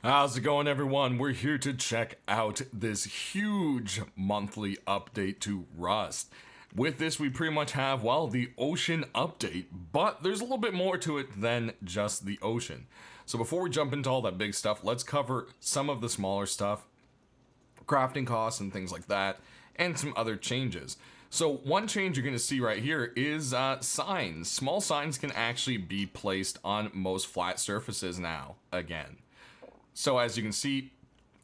How's it going, everyone? We're here to check out this huge monthly update to Rust. With this, we pretty much have, well, the ocean update, but there's a little bit more to it than just the ocean. So before we jump into all that big stuff, let's cover some of the smaller stuff, crafting costs and things like that, and some other changes. So one change you're going to see right here is signs. Small signs can actually be placed on most flat surfaces now, again. So as you can see,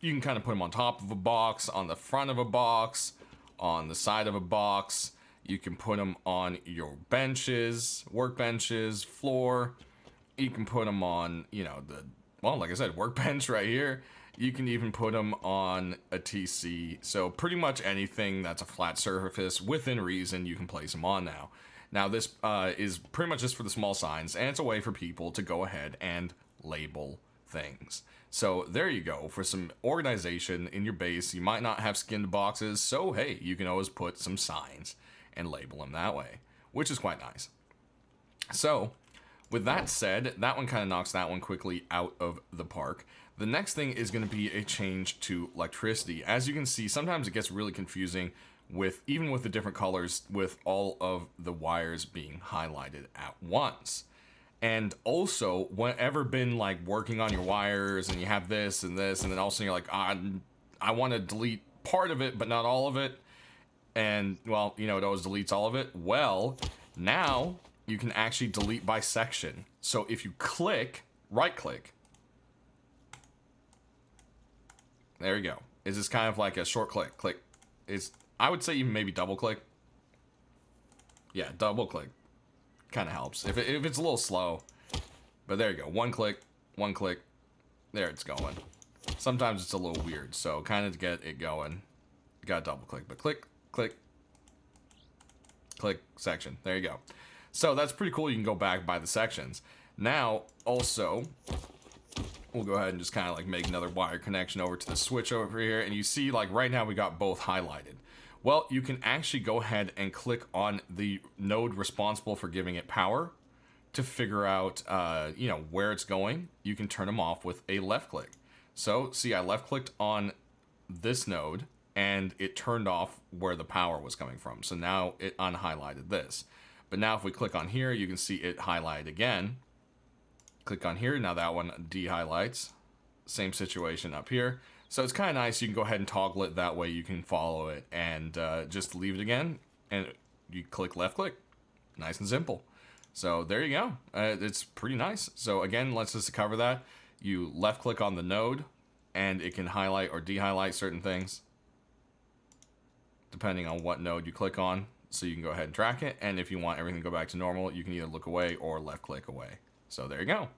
you can kind of put them on top of a box, on the front of a box, on the side of a box. You can put them on your benches, workbenches, floor. You can put them on, like I said, workbench right here. You can even put them on a TC. So pretty much anything that's a flat surface within reason, you can place them on now. Now this is pretty much just for the small signs, and it's a way for people to go ahead and label things. So there you go, for some organization in your base. You might not have skinned boxes, so hey, you can always put some signs and label them that way, which is quite nice. So with that said, that one kind of knocks that one quickly out of the park. The next thing is going to be a change to electricity. As you can see, sometimes it gets really confusing with even with the different colors, with all of the wires being highlighted at once. And also, whenever been like working on your wires and you have this and this, and then also you're like, I want to delete part of it, but not all of it. And well, it always deletes all of it. Well, now you can actually delete by section. So if you right click, there you go. It's just kind of like a short click. I would say even maybe double click. Yeah, double click. Kind of helps if it's a little slow, but there you go. One click, there it's going. Sometimes it's a little weird, so kind of to get it going, you gotta double click. But click section. There you go. So that's pretty cool. You can go back by the sections. Now also, we'll go ahead and just kind of like make another wire connection over to the switch over here, and you see like right now we got both highlighted. Well, you can actually go ahead and click on the node responsible for giving it power to figure out, where it's going. You can turn them off with a left click. So, see, I left clicked on this node and it turned off where the power was coming from. So now it unhighlighted this. But now if we click on here, you can see it highlight again. Click on here. Now that one de-highlights. Same situation up here. So it's kind of nice. You can go ahead and toggle it. That way you can follow it and just leave it again. And you click left click. Nice and simple. So there you go. It's pretty nice. So again, let's just cover that. You left click on the node and it can highlight or de-highlight certain things depending on what node you click on. So you can go ahead and track it. And if you want everything to go back to normal, you can either look away or left click away. So there you go.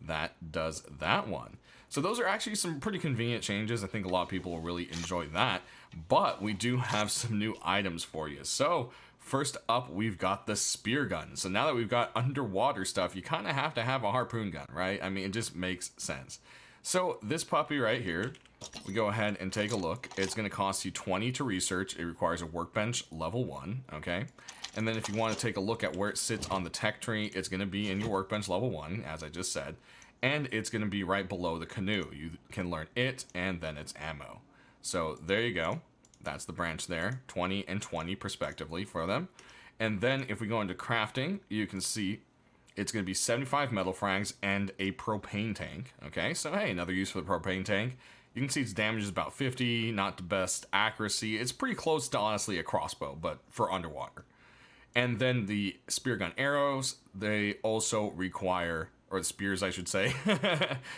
That does that one. So those are actually some pretty convenient changes. I think a lot of people will really enjoy that. But we do have some new items for you. So first up, we've got the spear gun. So now that we've got underwater stuff, you kind of have to have a harpoon gun, right? I mean, it just makes sense. So this puppy right here, we go ahead and take a look. It's going to cost you 20 to research. It requires a workbench level 1, okay? And then if you want to take a look at where it sits on the tech tree, it's going to be in your workbench level 1, as I just said. And it's going to be right below the canoe. You can learn it and then its ammo. So there you go. That's the branch there. 20 and 20 respectively for them. And then if we go into crafting, you can see it's going to be 75 metal frags and a propane tank. Okay, so hey, another use for the propane tank. You can see its damage is about 50, not the best accuracy. It's pretty close to, honestly, a crossbow, but for underwater. And then the spear gun arrows, they also require, or the spears, I should say,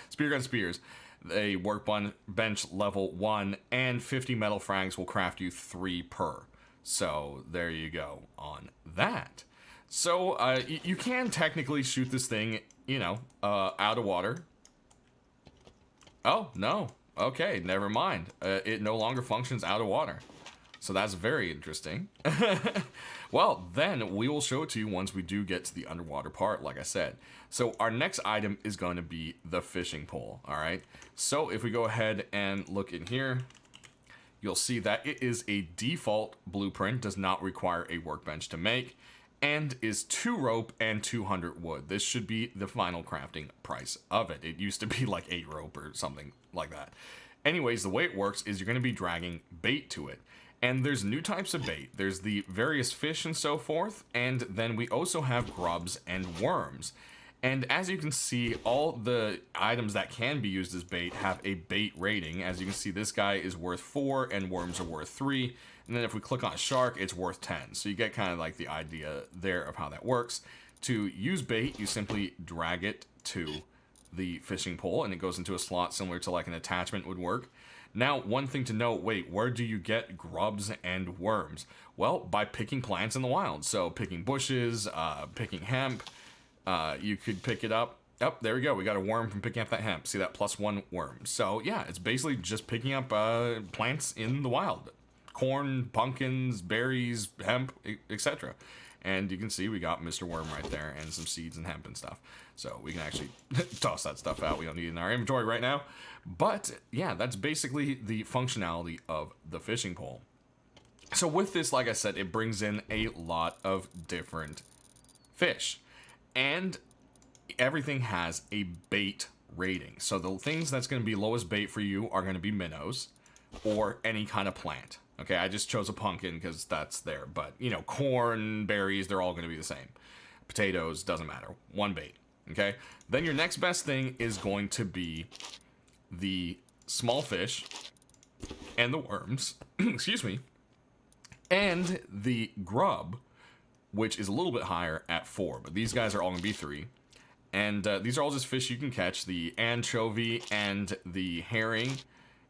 spear gun spears. They workbench level 1, and 50 metal frags will craft you 3 per. So there you go on that. So you can technically shoot this thing, out of water. Oh, no. Okay, never mind. It no longer functions out of water. So that's very interesting. Well, then we will show it to you once we do get to the underwater part, like I said. So our next item is going to be the fishing pole, all right? So if we go ahead and look in here, you'll see that it is a default blueprint, does not require a workbench to make. and is 2 rope and 200 wood. This should be the final crafting price of it. It used to be like 8 rope or something like that. Anyways, the way it works is you're going to be dragging bait to it. And there's new types of bait. There's the various fish and so forth, and then we also have grubs and worms. And as you can see, all the items that can be used as bait have a bait rating. As you can see, this guy is worth 4 and worms are worth 3. And then if we click on a shark, it's worth 10. So you get kind of like the idea there of how that works. To use bait, you simply drag it to the fishing pole and it goes into a slot similar to like an attachment would work. Now, one thing to note, wait, where do you get grubs and worms? Well, by picking plants in the wild. So picking bushes, picking hemp, you could pick it up. Oh, there we go. We got a worm from picking up that hemp. See that +1 worm. So yeah, it's basically just picking up plants in the wild. Corn, pumpkins, berries, hemp, etc. And you can see we got Mr. Worm right there and some seeds and hemp and stuff. So we can actually toss that stuff out. We don't need it in our inventory right now. But yeah, that's basically the functionality of the fishing pole. So with this, like I said, it brings in a lot of different fish. And everything has a bait rating. So the things that's going to be lowest bait for you are going to be minnows or any kind of plant. Okay, I just chose a pumpkin because that's there. But, you know, corn, berries, they're all going to be the same. Potatoes, doesn't matter. One bait. Okay? Then your next best thing is going to be the small fish and the worms. Excuse me. And the grub, which is a little bit higher at 4. But these guys are all going to be 3. And these are all just fish you can catch. The anchovy and the herring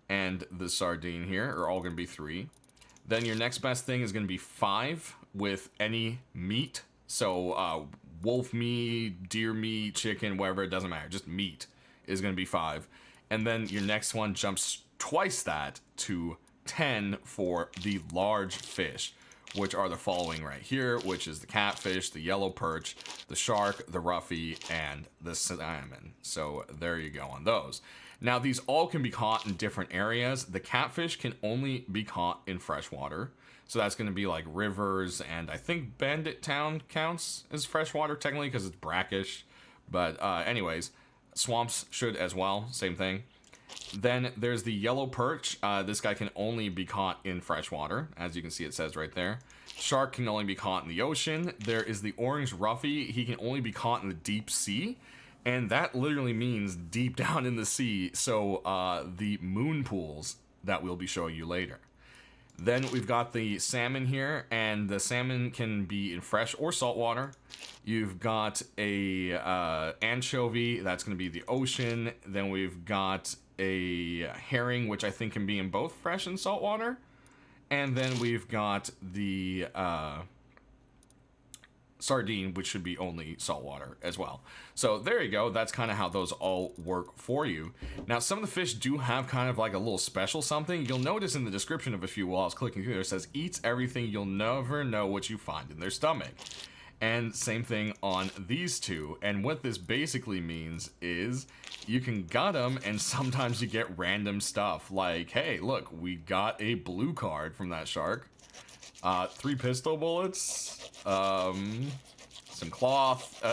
and the sardine here are all going to be 3. Then your next best thing is going to be 5 with any meat. So wolf meat, deer meat, chicken, whatever, it doesn't matter. Just meat is going to be 5. And then your next one jumps twice that to 10 for the large fish, which are the following right here, which is the catfish, the yellow perch, the shark, the roughy, and the salmon. So there you go on those. Now, these all can be caught in different areas. The catfish can only be caught in freshwater. So that's going to be like rivers, and I think Bandit Town counts as freshwater technically because it's brackish. But anyways, swamps should as well, same thing. Then there's the yellow perch. This guy can only be caught in freshwater. As you can see, it says right there. Shark can only be caught in the ocean. There is the orange roughy. He can only be caught in the deep sea. And that literally means deep down in the sea. So the moon pools that we'll be showing you later. Then we've got the salmon here. And the salmon can be in fresh or salt water. You've got a anchovy. That's going to be the ocean. Then we've got a herring, which I think can be in both fresh and salt water. And then we've got the sardine, which should be only saltwater as well. So there you go. That's kind of how those all work for you. Now, some of the fish do have kind of like a little special something. You'll notice in the description of a few while I was clicking through there, it says, eats everything, you'll never know what you find in their stomach. And same thing on these two. And what this basically means is you can gut them and sometimes you get random stuff. Like, hey, look, we got a blue card from that shark. 3 pistol bullets. Some cloth.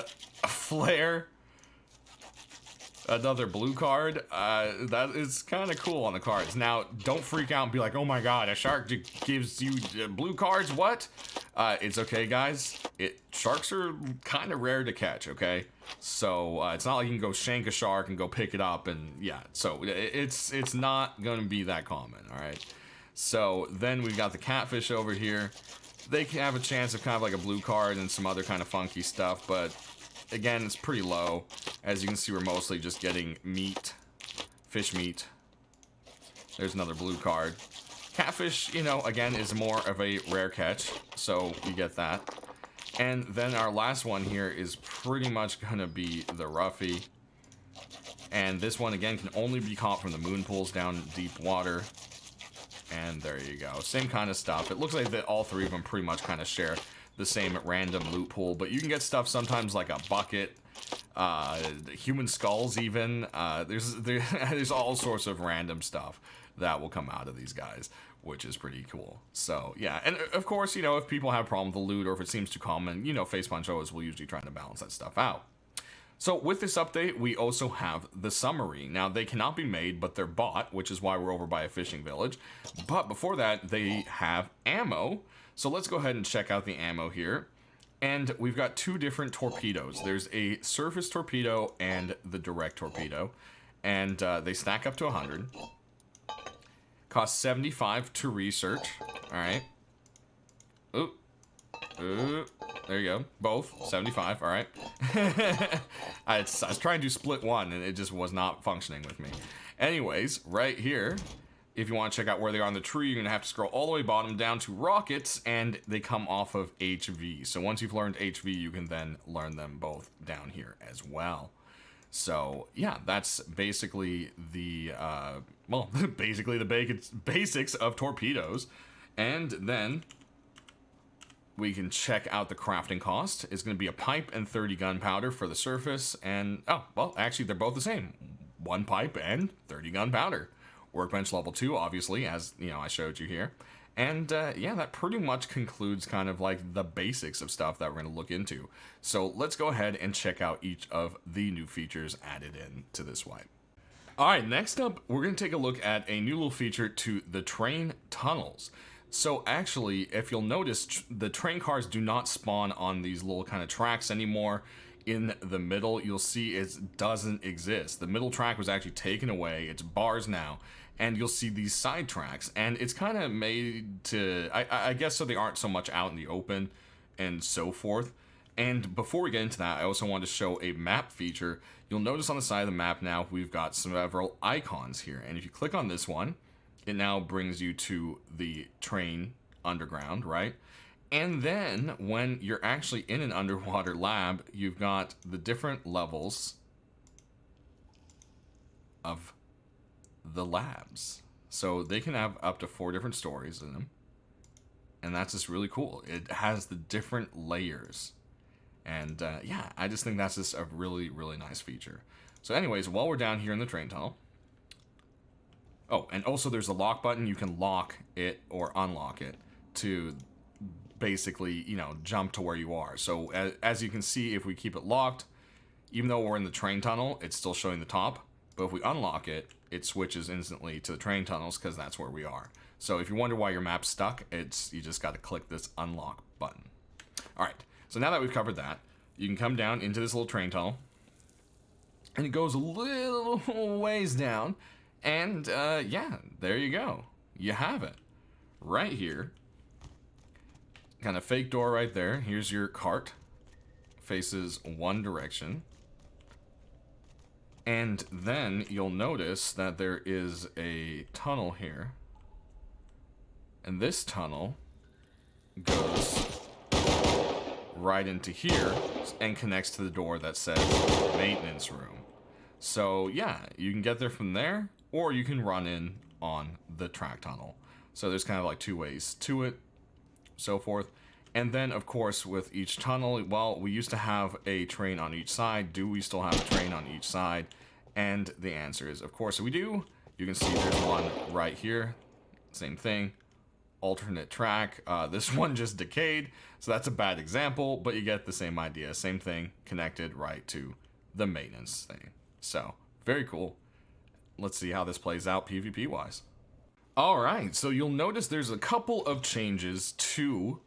A flare. Another blue card. That is kind of cool on the cards. Now, don't freak out and be like, oh my god, a shark gives you blue cards? What? It's okay, guys. Sharks are kind of rare to catch, okay? So, it's not like you can go shank a shark and go pick it up and, yeah. So, it's not going to be that common, alright? So, then we've got the catfish over here. They can have a chance of kind of like a blue card and some other kind of funky stuff, but again, it's pretty low. As you can see, we're mostly just getting meat, fish meat. There's another blue card. Catfish, you know, again, is more of a rare catch, so you get that. And then our last one here is pretty much going to be the roughy. And this one, again, can only be caught from the moon pools down deep water. And there you go. Same kind of stuff. It looks like that all 3 of them pretty much kind of share the same random loot pool. But you can get stuff sometimes like a bucket, human skulls even. There's all sorts of random stuff that will come out of these guys, which is pretty cool. So yeah, and of course, you know, if people have a problem with the loot or if it seems too common, you know, Face Punch always will usually try to balance that stuff out. So with this update, we also have the Submarine. Now, they cannot be made, but they're bought, which is why we're over by a fishing village. But before that, they have ammo. So let's go ahead and check out the ammo here. And we've got two different torpedoes. There's a surface torpedo and the direct torpedo. And they stack up to 100. Cost 75 to research. All right. Ooh. Ooh. There you go. Both. 75. All right. I was trying to split one, and it just was not functioning with me. Anyways, right here, if you want to check out where they are on the tree, you're going to have to scroll all the way bottom down to rockets, and they come off of HV. So once you've learned HV, you can then learn them both down here as well. So, yeah, that's basically the, basically the basics of torpedoes. And then we can check out the crafting cost. It's going to be a pipe and 30 gunpowder for the surface. And, oh, well, actually, they're both the same. 1 pipe and 30 gunpowder. Workbench level 2, obviously, as, you know, I showed you here. And, yeah, that pretty much concludes kind of like the basics of stuff that we're going to look into. So let's go ahead and check out each of the new features added in to this wipe. All right, next up, we're going to take a look at a new little feature to the train tunnels. So actually, if you'll notice, the train cars do not spawn on these little kind of tracks anymore. In the middle, you'll see it doesn't exist. The middle track was actually taken away. It's bars now. And you'll see these side tracks. And it's kind of made to, I guess so they aren't so much out in the open and so forth. And before we get into that, I also want to show a map feature. You'll notice on the side of the map now, we've got several icons here. And if you click on this one, it now brings you to the train underground, right? And then when you're actually in an underwater lab, you've got the different levels of the labs. So they can have up to 4 different stories in them. And that's just really cool. It has the different layers. And yeah, I just think that's just a really, really nice feature. So anyways, while we're down here in the train tunnel, oh, and also there's a lock button. You can lock it or unlock it to basically, you know, jump to where you are. So as you can see, if we keep it locked, even though we're in the train tunnel, it's still showing the top. But if we unlock it, it switches instantly to the train tunnels because that's where we are. So if you wonder why your map's stuck, you just got to click this unlock button. All right, so now that we've covered that, you can come down into this little train tunnel. And it goes a little ways down. And, yeah, there you go. You have it. Right here. Kind of fake door right there. Here's your cart. Faces one direction. And then you'll notice that there is a tunnel here. And this tunnel goes right into here and connects to the door that says maintenance room. So, yeah, you can get there from there. Or you can run in on the track tunnel. So there's kind of like 2 ways to it, so forth. And then, of course, with each tunnel, well, we used to have a train on each side. Do we still have a train on each side? And the answer is, of course, we do. You can see there's one right here. Same thing. Alternate track. This one just decayed, so that's a bad example, but you get the same idea. Same thing, connected right to the maintenance thing. So, very cool. Let's see how this plays out PvP-wise. Alright, so you'll notice there's a couple of changes to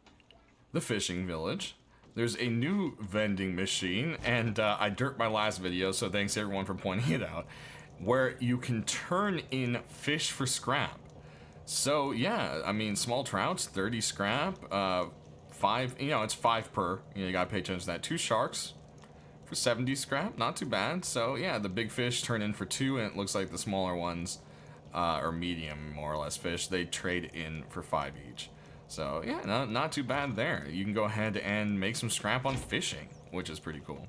the fishing village. There's a new vending machine, and I derped my last video, so thanks everyone for pointing it out, where you can turn in fish for scrap. So, yeah, I mean, small trouts, 30 scrap, 5, you know, it's 5 per, you gotta pay attention to that. 2 sharks, 70 scrap, not too bad. So yeah, the big fish turn in for 2, and it looks like the smaller ones, or medium more or less fish, they trade in for 5 each. So yeah, not too bad there. You can go ahead and make some scrap on fishing, which is pretty cool.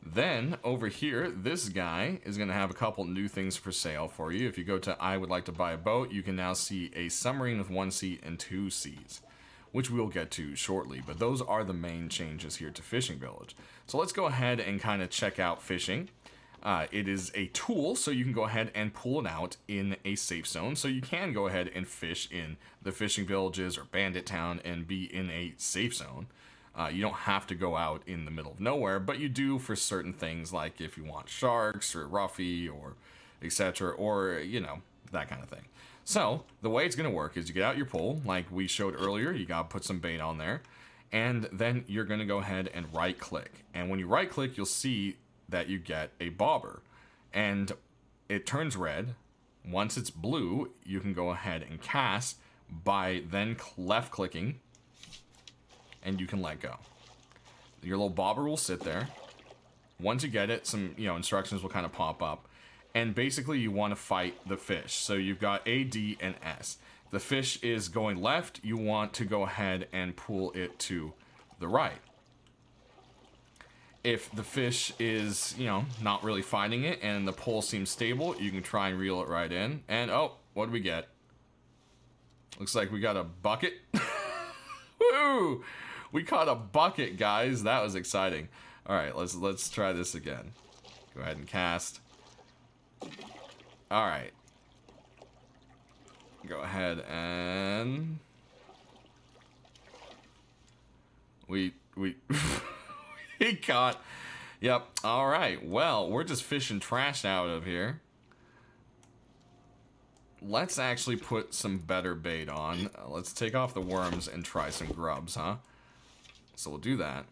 Then over here, this guy is going to have a couple new things for sale for you. If you go to I would like to buy a boat, you can now see a submarine with 1 seat and 2 seats. which we'll get to shortly. But those are the main changes here to Fishing Village. So let's go ahead and kind of check out fishing. It is a tool, so you can go ahead and pull it out in a safe zone. So you can go ahead and fish in the fishing villages or Bandit Town and be in a safe zone. You don't have to go out in the middle of nowhere, but you do for certain things, like if you want sharks or roughy or etc., or, you know, that kind of thing. So the way it's going to work is you get out your pole, like we showed earlier. You got to put some bait on there, and then you're going to go ahead and right click. And when you right click, you'll see that you get a bobber, and it turns red. Once it's blue, you can go ahead and cast by then left clicking, and you can let go. Your little bobber will sit there. Once you get it, some instructions will kind of pop up, and basically you want to fight the fish. So you've got A, D, and S. The fish is going left. You want to go ahead and pull it to the right. If the fish is, not really fighting it and the pole seems stable, you can try and reel it right in. And, oh, what do we get? Looks like we got a bucket. Woo! We caught a bucket, guys. That was exciting. All right, let's try this again. Go ahead and cast. All right. Go ahead and... We he caught. Yep. All right. Well, we're just fishing trash out of here. Let's actually put some better bait on. Let's take off the worms and try some grubs, huh? So we'll do that.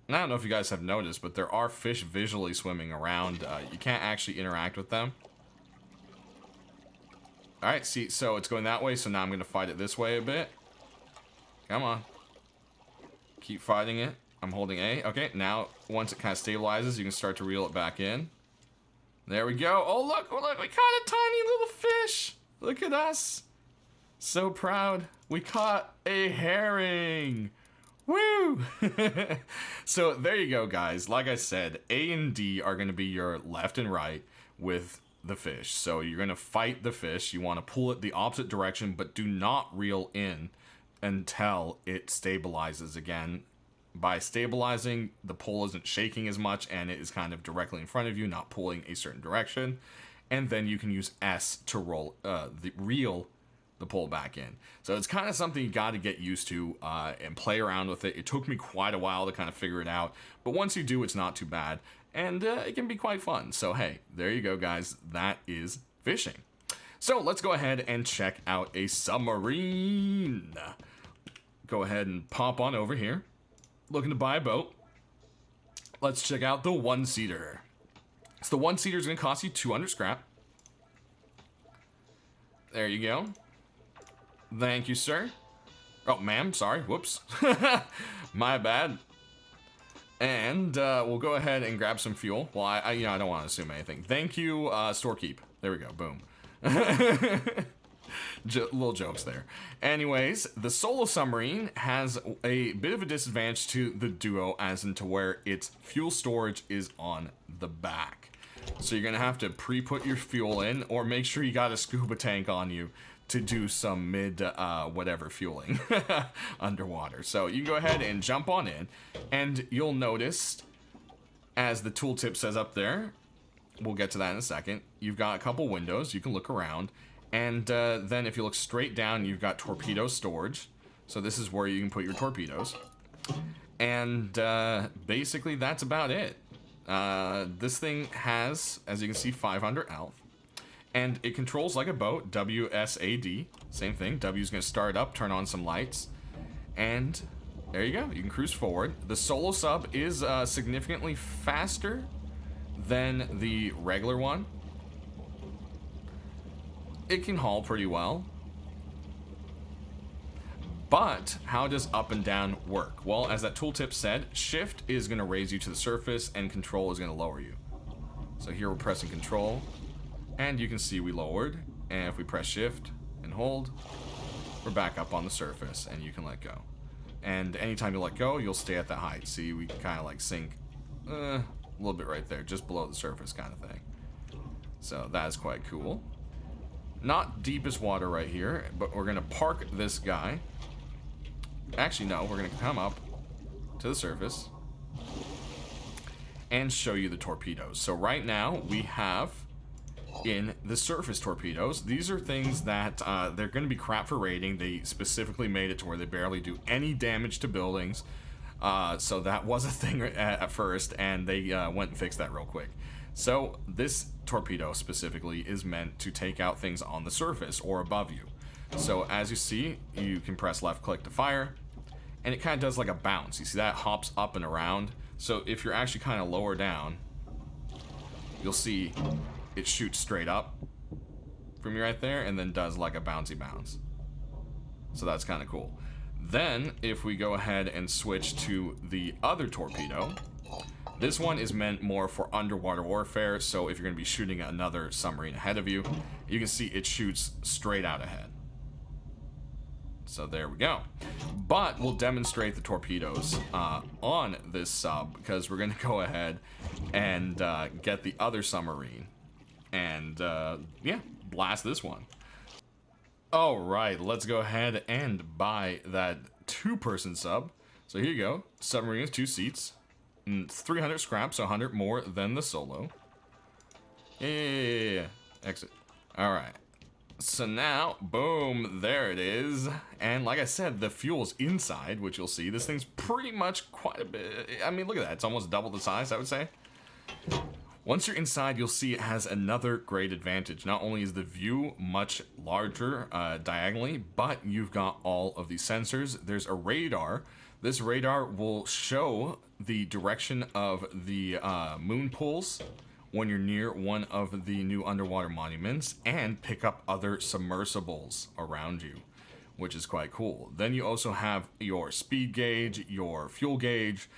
And I don't know if you guys have noticed, but there are fish visually swimming around. You can't actually interact with them. Alright, see, so it's going that way, so now I'm going to fight it this way a bit. Come on. Keep fighting it. I'm holding A. Okay, now, once it kind of stabilizes, you can start to reel it back in. There we go. Oh, look, we caught a tiny little fish. Look at us. So proud. We caught a herring. Woo! So, there you go, guys. Like I said, A and D are going to be your left and right with the fish. So you're going to fight the fish. You want to pull it the opposite direction, but do not reel in until it stabilizes again. By stabilizing, the pole isn't shaking as much and it is kind of directly in front of you, not pulling a certain direction. And then you can use S to reel the pole back in. So it's kind of something you got to get used to and play around with it. It took me quite a while to kind of figure it out, but once you do, it's not too bad. And it can be quite fun. So, hey, there you go, guys. That is fishing. So, let's go ahead and check out a submarine. Go ahead and pop on over here. Looking to buy a boat. Let's check out the one-seater. So, the one-seater is going to cost you 200 scrap. There you go. Thank you, sir. Oh, ma'am, sorry. Whoops. My bad. And we'll go ahead and grab some fuel. Well, I don't want to assume anything. Thank you, storekeep. There we go. Boom. Little jokes there. Anyways, the solo submarine has a bit of a disadvantage to the duo, as into where its fuel storage is on the back. So you're going to have to pre-put your fuel in, or make sure you got a scuba tank on you to do some whatever fueling underwater. So you can go ahead and jump on in, and you'll notice, as the tooltip says up there, we'll get to that in a second, you've got a couple windows, you can look around, and then if you look straight down, you've got torpedo storage. So this is where you can put your torpedoes. And basically that's about it. This thing has, as you can see, 500 health. And it controls like a boat, WSAD, same thing. W is going to start up, turn on some lights, and there you go. You can cruise forward. The solo sub is significantly faster than the regular one. It can haul pretty well. But how does up and down work? Well, as that tooltip said, shift is going to raise you to the surface and control is going to lower you. So here we're pressing control. And you can see we lowered, and if we press shift and hold, we're back up on the surface, and you can let go. And anytime you let go, you'll stay at that height. See, we kind of like sink a little bit right there, just below the surface kind of thing. So that is quite cool. Not deepest water right here, but we're gonna park this guy. Actually, no, we're gonna come up to the surface and show you the torpedoes. So right now we have in the surface torpedoes, these are things that they're going to be crap for rating. They specifically made it to where they barely do any damage to buildings. So that was a thing at first, and they went and fixed that real quick. So this torpedo specifically is meant to take out things on the surface or above you. So as you see, you can press left click to fire, and it kind of does like a bounce. You see that? It hops up and around. So if you're actually kind of lower down, you'll see it shoots straight up from you right there, and then does like a bouncy bounce. So that's kind of cool. Then if we go ahead and switch to the other torpedo, this one is meant more for underwater warfare. So if you're going to be shooting another submarine ahead of you, you can see it shoots straight out ahead. So there we go. But we'll demonstrate the torpedoes on this sub, because we're going to go ahead and get the other submarine and yeah, blast this one. All right, let's go ahead and buy that 2-person sub. So here you go. Submarine is 2 seats. 300 scrap, so 100 more than the solo. Yeah. Exit. All right. So now, boom, there it is. And like I said, the fuel's inside, which you'll see. This thing's pretty much quite a bit. I mean, look at that. It's almost double the size, I would say. Once you're inside, you'll see it has another great advantage. Not only is the view much larger diagonally, but you've got all of these sensors. There's a radar. This radar will show the direction of the moon pools when you're near one of the new underwater monuments, and pick up other submersibles around you, which is quite cool. Then you also have your speed gauge, your fuel gauge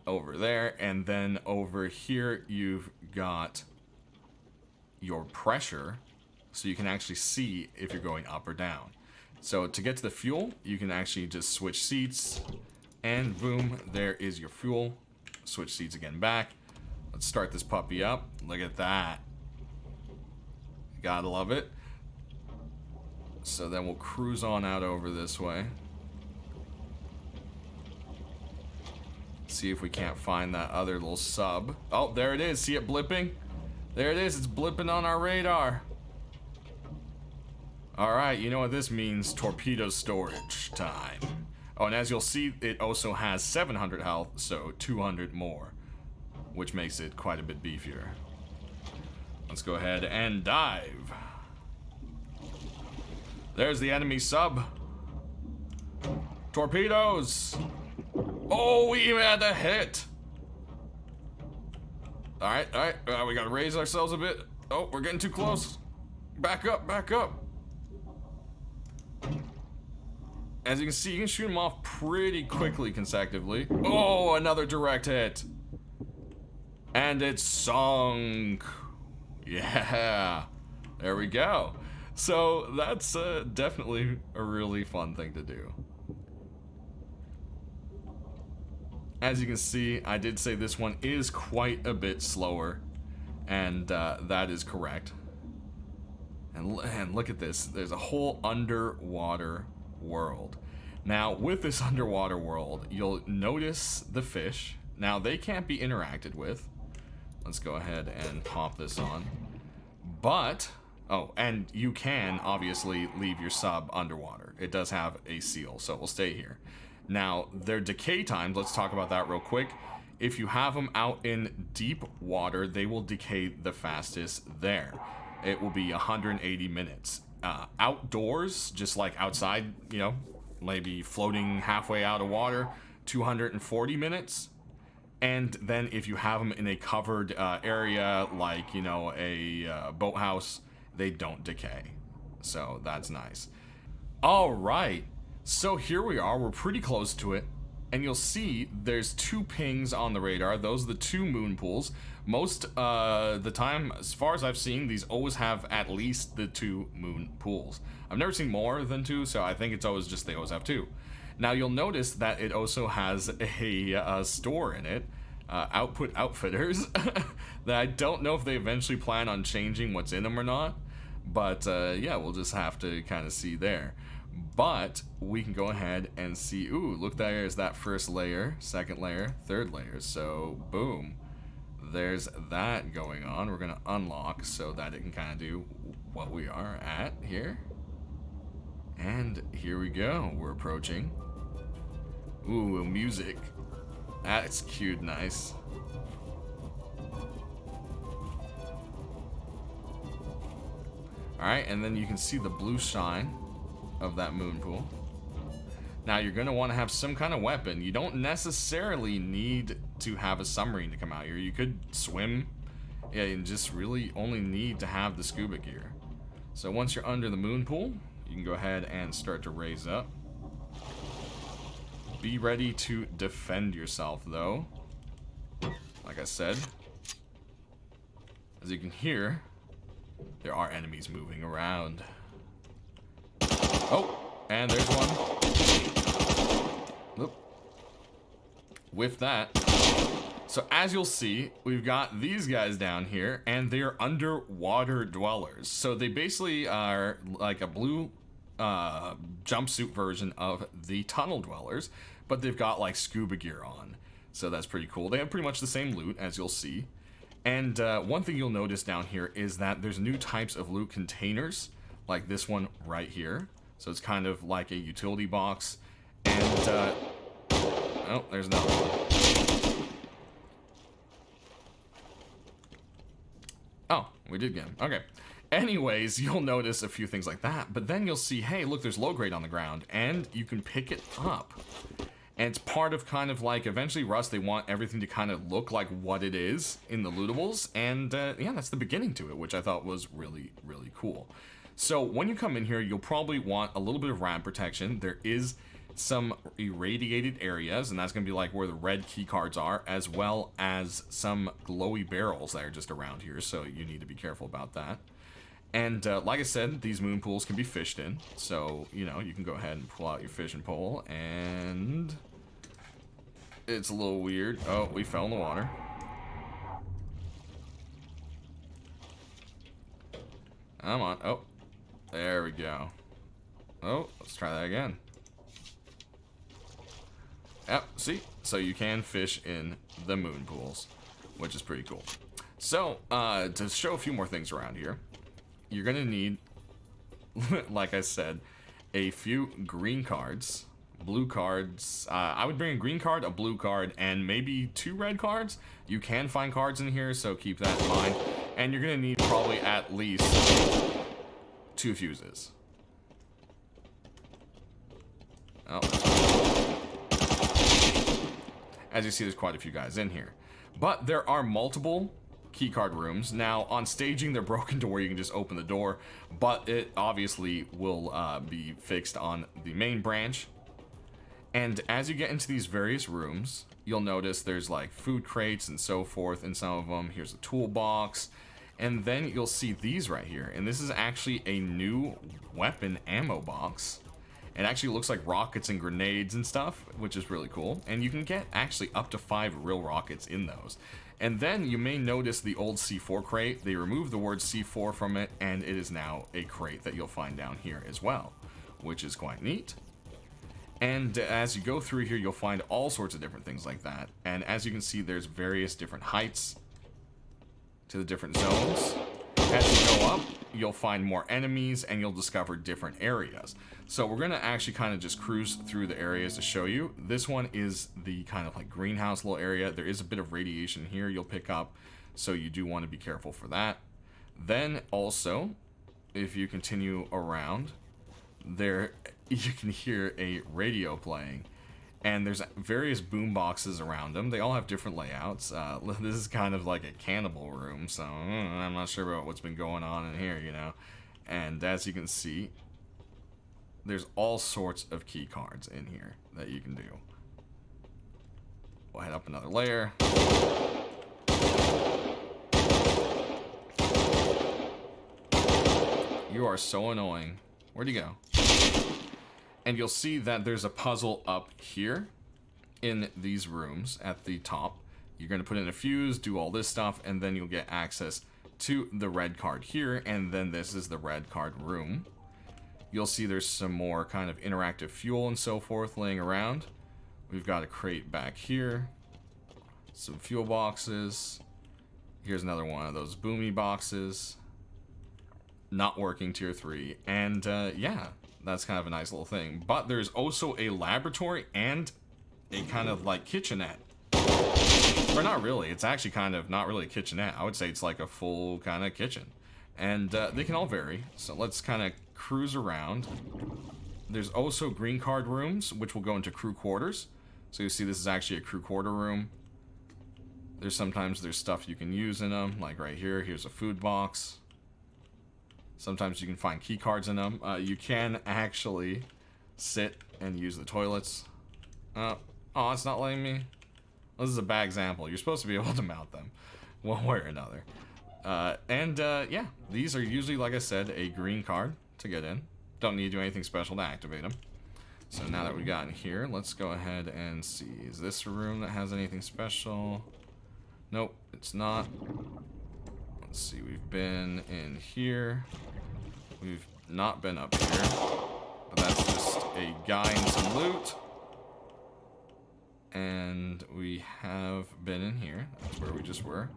over there, and then over here you've got your pressure, so you can actually see if you're going up or down. So to get to the fuel, you can actually just switch seats, and boom, there is your fuel. Switch seats again back. Let's start this puppy up. Look at that. Gotta love it. So then we'll cruise on out over this way. See if we can't find that other little sub. Oh, there it is. See it blipping? There it is. It's blipping on our radar. Alright, you know what this means. Torpedo storage time. Oh, and as you'll see, it also has 700 health, so 200 more, which makes it quite a bit beefier. Let's go ahead and dive. There's the enemy sub. Torpedoes! Oh, we even had a hit! Alright, we gotta raise ourselves a bit. Oh, we're getting too close. Back up, back up. As you can see, you can shoot them off pretty quickly consecutively. Oh, another direct hit. And it's sunk. Yeah, there we go. So that's definitely a really fun thing to do. As you can see, I did say this one is quite a bit slower, and that is correct. And look at this. There's a whole underwater world. Now, with this underwater world, you'll notice the fish. Now, they can't be interacted with. Let's go ahead and pop this on. But, oh, and you can obviously leave your sub underwater. It does have a seal, so it will stay here. Now, their decay times, let's talk about that real quick. If you have them out in deep water, they will decay the fastest there. It will be 180 minutes. Outdoors, just like outside, you know, maybe floating halfway out of water, 240 minutes. And then if you have them in a covered area, like, you know, a boathouse, they don't decay. So that's nice. All right. So here we are. We're pretty close to it. And you'll see there's 2 pings on the radar. Those are the 2 moon pools. Most the time, as far as I've seen, these always have at least the 2 moon pools. I've never seen more than 2, so I think it's always just they always have 2. Now you'll notice that it also has a store in it. output outfitters that I don't know if they eventually plan on changing what's in them or not. But yeah, we'll just have to kind of see there. But we can go ahead and see, ooh, look, there's that first layer, second layer, third layer. So boom, there's that going on. We're gonna unlock so that it can kind of do what we are at here. And here we go, we're approaching. Ooh, music. That's cute, nice. Alright, and then you can see the blue shine of that moon pool. Now you're going to want to have some kind of weapon. You don't necessarily need to have a submarine to come out here. You could swim. Yeah, you just really only need to have the scuba gear. So once you're under the moon pool, you can go ahead and start to raise up. Be ready to defend yourself, though. Like I said, as you can hear, there are enemies moving around. Oh, and there's one. Oop. With that. So as you'll see, we've got these guys down here, and they're underwater dwellers. So they basically are like a blue jumpsuit version of the tunnel dwellers, but they've got like scuba gear on. So that's pretty cool. They have pretty much the same loot, as you'll see. And one thing you'll notice down here is that there's new types of loot containers, like this one right here. So it's kind of like a utility box. And, oh, there's another one. Oh, we did get him. Okay. Anyways, you'll notice a few things like that. But then you'll see, hey, look, there's low grade on the ground. And you can pick it up. And it's part of kind of like, eventually Rust, they want everything to kind of look like what it is in the lootables. And yeah, that's the beginning to it, which I thought was really, really cool. So when you come in here, you'll probably want a little bit of ram protection. There is some irradiated areas, and that's going to be like where the red key cards are, as well as some glowy barrels that are just around here. So you need to be careful about that. And like I said, these moon pools can be fished in. So, you know, you can go ahead and pull out your fishing pole. And it's a little weird. Oh, we fell in the water. Come on. Oh, there we go. Oh, let's try that again. Yep, see? So you can fish in the moon pools, which is pretty cool. So, to show a few more things around here, you're going to need, like I said, a few green cards, blue cards. I would bring a green card, a blue card, and maybe 2 red cards. You can find cards in here, so keep that in mind. And you're going to need probably at least 2 fuses. Oh. As you see, there's quite a few guys in here. But there are multiple keycard rooms. Now, on staging, they're broken to where you can just open the door, but it obviously will be fixed on the main branch. And as you get into these various rooms, you'll notice there's like food crates and so forth in some of them. Here's a toolbox. And then you'll see these right here. And this is actually a new weapon ammo box. It actually looks like rockets and grenades and stuff, which is really cool. And you can get actually up to 5 real rockets in those. And then you may notice the old C4 crate. They removed the word C4 from it, and it is now a crate that you'll find down here as well, which is quite neat. And as you go through here, you'll find all sorts of different things like that. And as you can see, there's various different heights to the different zones. As you go up, you'll find more enemies, and you'll discover different areas. So we're going to actually kind of just cruise through the areas to show you. This one is the kind of like greenhouse little area. There is a bit of radiation here you'll pick up, so you do want to be careful for that. Then also, if you continue around, there you can hear a radio playing. And there's various boom boxes around them. They all have different layouts. This is kind of like a cannibal room, so I'm not sure about what's been going on in here, you know. And as you can see, there's all sorts of key cards in here that you can do. We'll head up another layer. You are so annoying. Where'd you go? And you'll see that there's a puzzle up here in these rooms at the top. You're going to put in a fuse, do all this stuff, and then you'll get access to the red card here, and then this is the red card room. You'll see there's some more kind of interactive fuel and so forth laying around. We've got a crate back here, some fuel boxes. Here's another one of those boomy boxes. Not working tier 3, and yeah, that's kind of a nice little thing. But there's also a laboratory and a kind of like kitchenette. Or not really, it's actually kind of not really a kitchenette. I would say it's like a full kind of kitchen. And they can all vary, so let's kind of cruise around. There's also green card rooms, which will go into crew quarters. So you see this is actually a crew quarter room. Sometimes there's stuff you can use in them, like right here. Here's a food box. Sometimes you can find key cards in them. You can actually sit and use the toilets. Oh, it's not letting me. Well, this is a bad example. You're supposed to be able to mount them one way or another. Yeah, these are usually, like I said, a green card to get in. Don't need to do anything special to activate them. So now that we got in here, let's go ahead and see. Is this a room that has anything special? Nope, it's not. Let's see, we've been in here. We've not been up here. But that's just a guy and some loot. And we have been in here. That's where we just were.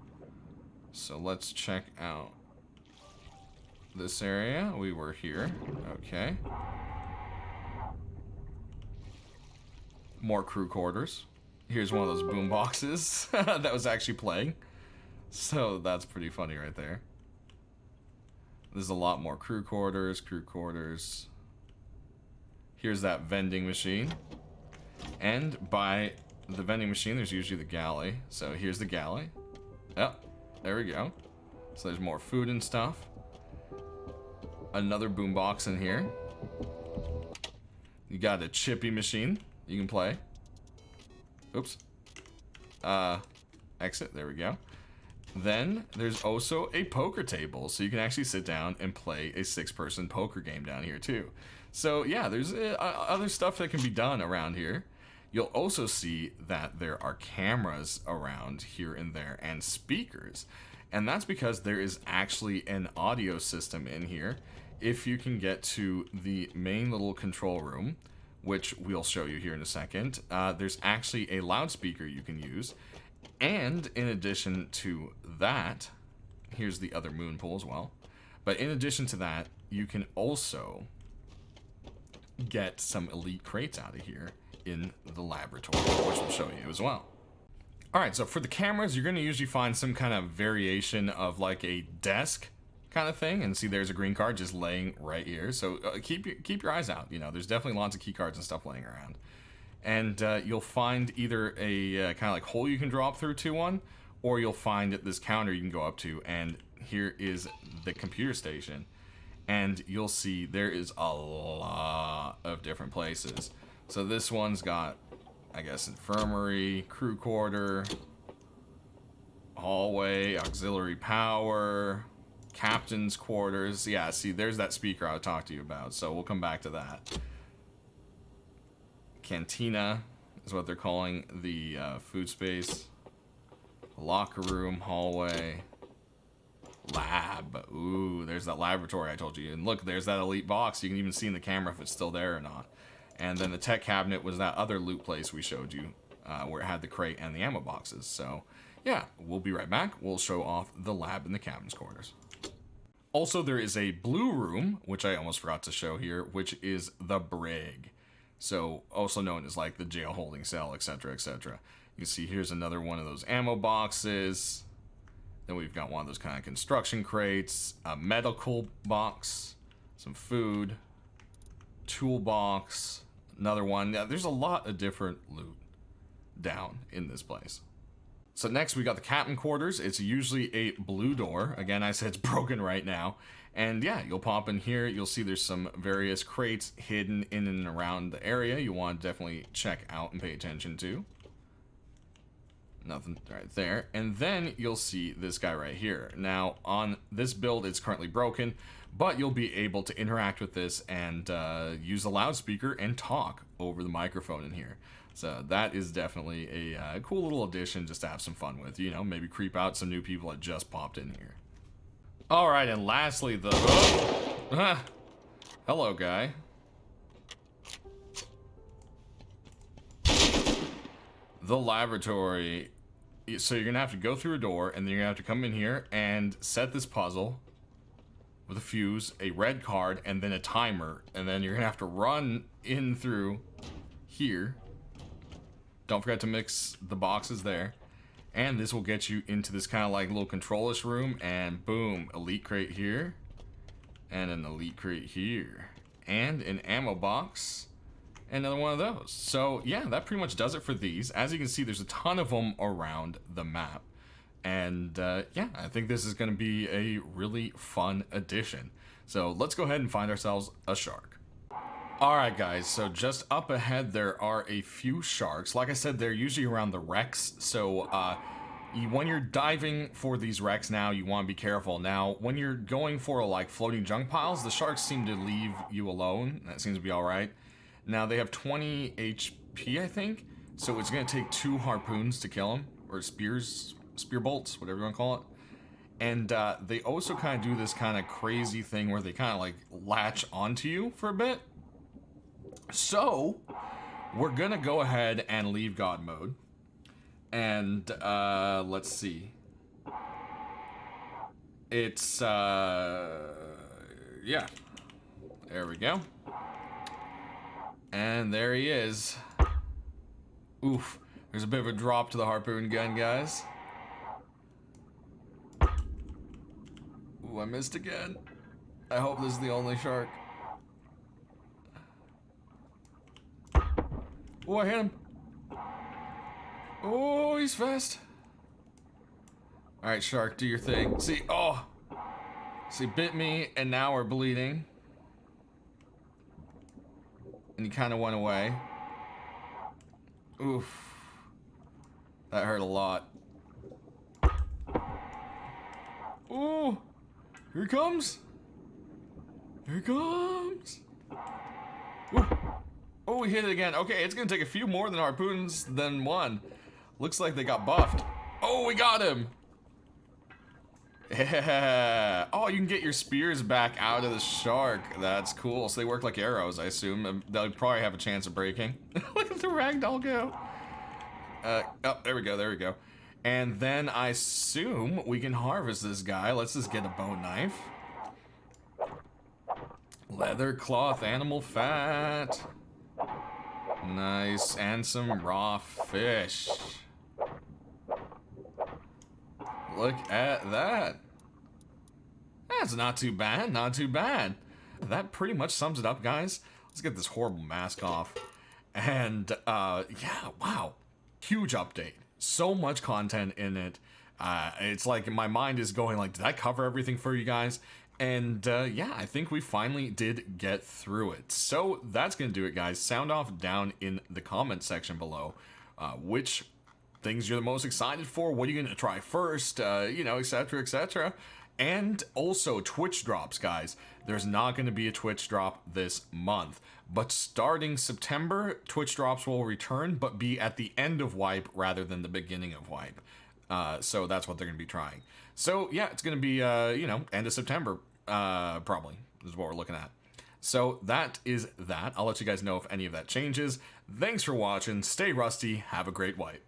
So let's check out this area. We were here. Okay. More crew quarters. Here's one of those boom boxes that was actually playing. So that's pretty funny right there. There's a lot more crew quarters, Here's that vending machine. And by the vending machine, there's usually the galley. So here's the galley. Yep, there we go. So there's more food and stuff. Another boombox in here. You got a chippy machine you can play. Oops. Exit, there we go. Then there's also a poker table, so you can actually sit down and play a 6-person poker game down here too. So yeah, there's other stuff that can be done around here. You'll also see that there are cameras around here and there and speakers. And that's because there is actually an audio system in here. If you can get to the main little control room, which we'll show you here in a second, there's actually a loudspeaker you can use. And in addition to that, here's the other moon pool as well. But in addition to that, you can also get some elite crates out of here in the laboratory, which we'll show you as well. Alright, so for the cameras, you're going to usually find some kind of variation of like a desk kind of thing. And see, there's a green card just laying right here. So keep your eyes out. You know, there's definitely lots of key cards and stuff laying around. And you'll find either a kind of like hole you can drop through to one, or you'll find this counter you can go up to, and here is the computer station. And you'll see there is a lot of different places. So this one's got, I guess, infirmary, crew quarter, hallway, auxiliary power, captain's quarters. Yeah, see, there's that speaker I talked to you about, so we'll come back to that. Cantina is what they're calling the food space. Locker room, hallway, lab. Ooh, there's that laboratory I told you. And look, there's that elite box. You can even see in the camera if it's still there or not. And then the tech cabinet was that other loot place we showed you, where it had the crate and the ammo boxes. So yeah, we'll be right back. We'll show off the lab and the captain's quarters. Also, there is a blue room, which I almost forgot to show here, which is the brig. So, also known as like the jail holding cell, etc., etc. You can see here's another one of those ammo boxes. Then we've got one of those kind of construction crates, a medical box, some food, toolbox, another one. Yeah, there's a lot of different loot down in this place. So next we got the captain quarters. It's usually a blue door. Again, I said it's broken right now. And yeah, you'll pop in here. You'll see there's some various crates hidden in and around the area you want to definitely check out and pay attention to. Nothing right there. And then you'll see this guy right here. Now, on this build, it's currently broken, but you'll be able to interact with this and use a loudspeaker and talk over the microphone in here. So that is definitely a cool little addition just to have some fun with. You know, maybe creep out some new people that just popped in here. All right, and lastly, the... Oh. Hello, guy. The laboratory. So you're going to have to go through a door, and then you're going to have to come in here and set this puzzle with a fuse, a red card, and then a timer. And then you're going to have to run in through here. Don't forget to mix the boxes there. And this will get you into this kind of like little control-ish room. And boom, elite crate here. And an elite crate here. And an ammo box. Another one of those. So yeah, that pretty much does it for these. As you can see, there's a ton of them around the map. And yeah, I think this is going to be a really fun addition. So let's go ahead and find ourselves a shark. Alright guys, so just up ahead there are a few sharks. Like I said, they're usually around the wrecks. So when you're diving for these wrecks now, you want to be careful. Now, when you're going for like floating junk piles, the sharks seem to leave you alone. That seems to be alright. Now, they have 20 HP, I think. So it's going to take 2 harpoons to kill them. Or spear bolts, whatever you want to call it. And they also kind of do this kind of crazy thing where they kind of like latch onto you for a bit. So, we're going to go ahead and leave God mode. And let's see. It's, yeah. There we go. And there he is. Oof. There's a bit of a drop to the harpoon gun, guys. Ooh, I missed again. I hope this is the only shark. Ooh, I hit him. Oh, he's fast. Alright, shark, do your thing. See, oh. See, bit me, and now we're bleeding. And he kind of went away. Oof. That hurt a lot. Ooh. Here he comes. Here he comes. Ooh. Oh, we hit it again. Okay, it's going to take a few more than harpoons than one. Looks like they got buffed. Oh, we got him. Yeah. Oh, you can get your spears back out of the shark. That's cool. So they work like arrows, I assume. They'll probably have a chance of breaking. Look at the ragdoll go. Oh, there we go, there we go. And then I assume we can harvest this guy. Let's just get a bone knife. Leather, cloth, animal fat. Nice. And some raw fish. Look at that. That's not too bad, not too bad. That pretty much sums it up, guys. Let's get this horrible mask off. And, yeah, wow. Huge update. So much content in it. It's like my mind is going like, did I cover everything for you guys? And, yeah, I think we finally did get through it. So that's going to do it, guys. Sound off down in the comment section below. Which things you're the most excited for, what are you going to try first, you know, etc, etc. And also Twitch drops, guys. There's not going to be a Twitch drop this month, but starting September, Twitch drops will return, but be at the end of Wipe rather than the beginning of Wipe. So that's what they're going to be trying. So yeah, it's going to be, you know, end of September, probably, is what we're looking at. So that is that. I'll let you guys know if any of that changes. Thanks for watching. Stay rusty. Have a great wipe.